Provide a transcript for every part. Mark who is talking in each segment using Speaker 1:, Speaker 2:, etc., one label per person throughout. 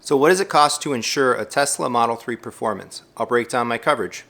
Speaker 1: So what does it cost to insure a Tesla Model 3 Performance? I'll break down my coverage.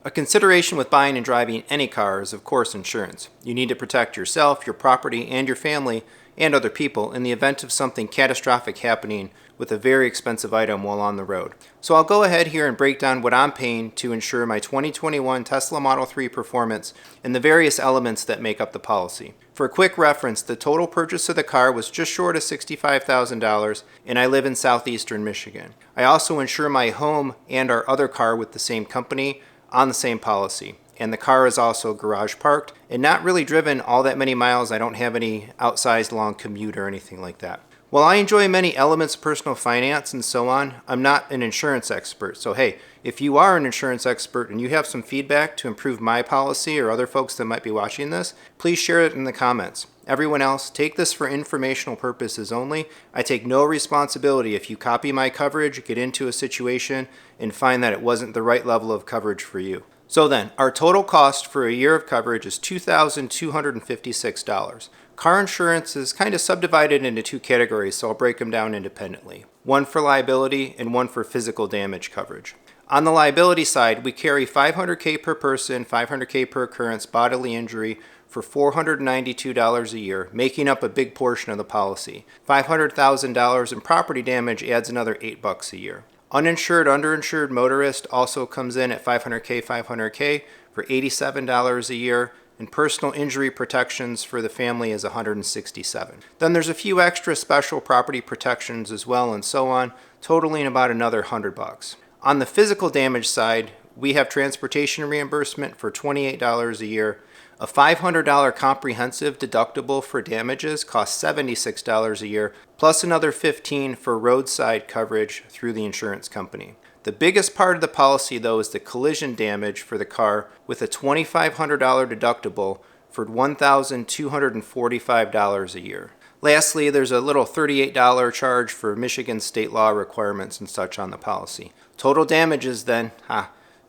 Speaker 1: A consideration with buying and driving any car is, of course, insurance. You need to protect yourself, your property, and your family and other people in the event of something catastrophic happening with a very expensive item while on the road. So I'll go ahead here and break down what I'm paying to insure my 2021 Tesla Model 3 Performance and the various elements that make up the policy. For a quick reference, the total purchase of the car was just short of $65,000, and I live in southeastern Michigan. I also insure my home and our other car with the same company on the same policy. And the car is also garage parked and not really driven all that many miles. I don't have any outsized long commute or anything like that. While I enjoy many elements of personal finance and so on, I'm not an insurance expert. So hey, if you are an insurance expert and you have some feedback to improve my policy or other folks that might be watching this, please share it in the comments. Everyone else, take this for informational purposes only. I take no responsibility if you copy my coverage, get into a situation, and find that it wasn't the right level of coverage for you. So then, our total cost for a year of coverage is $2,256. Car insurance is kind of subdivided into two categories, so I'll break them down independently. One for liability and one for physical damage coverage. On the liability side, we carry $500K per person, $500K per occurrence bodily injury for $492 a year, making up a big portion of the policy. $500,000 in property damage adds another $8 a year. Uninsured, underinsured motorist also comes in at $500K for $87 a year, and personal injury protections for the family is $167. Then there's a few extra special property protections as well and so on, totaling about another $100. On the physical damage side, we have transportation reimbursement for $28 a year. A $500 comprehensive deductible for damages costs $76 a year, plus another $15 for roadside coverage through the insurance company. The biggest part of the policy, though, is the collision damage for the car with a $2,500 deductible for $1,245 a year. Lastly, there's a little $38 charge for Michigan state law requirements and such on the policy. Total damages then,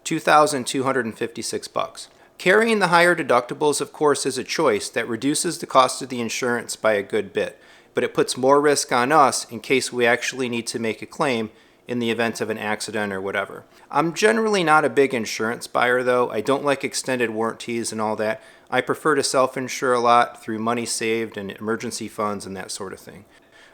Speaker 1: $2,256. Carrying the higher deductibles, of course, is a choice that reduces the cost of the insurance by a good bit, but it puts more risk on us in case we actually need to make a claim in the event of an accident or whatever. I'm generally not a big insurance buyer, though. I don't like extended warranties and all that. I prefer to self-insure a lot through money saved and emergency funds and that sort of thing.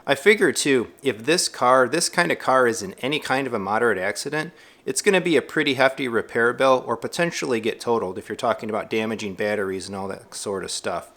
Speaker 1: I figure, too, if this kind of car is in any kind of a moderate accident, it's going to be a pretty hefty repair bill or potentially get totaled if you're talking about damaging batteries and all that sort of stuff.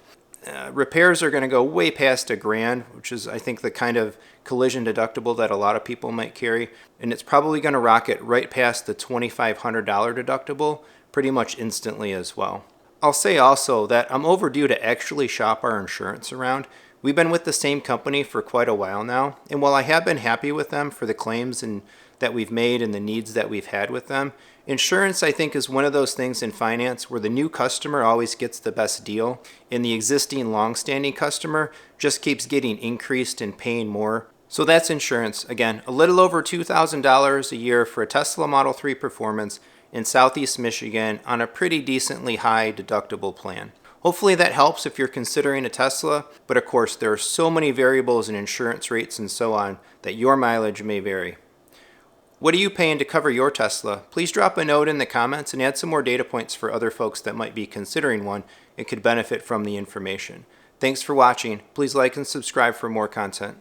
Speaker 1: Repairs are going to go way past $1,000, which is, I think, the kind of collision deductible that a lot of people might carry, and it's probably going to rocket right past the $2,500 deductible pretty much instantly as well. I'll say also that I'm overdue to actually shop our insurance around. We've been with the same company for quite a while now, and while I have been happy with them for the claims and that we've made and the needs that we've had with them, insurance, I think, is one of those things in finance where the new customer always gets the best deal, and the existing long-standing customer just keeps getting increased and paying more. So that's insurance. Again, a little over $2,000 a year for a Tesla Model 3 Performance in Southeast Michigan on a pretty decently high deductible plan. Hopefully that helps if you're considering a Tesla, but of course there are so many variables in insurance rates and so on that your mileage may vary. What are you paying to cover your Tesla? Please drop a note in the comments and add some more data points for other folks that might be considering one and could benefit from the information. Thanks for watching. Please like and subscribe for more content.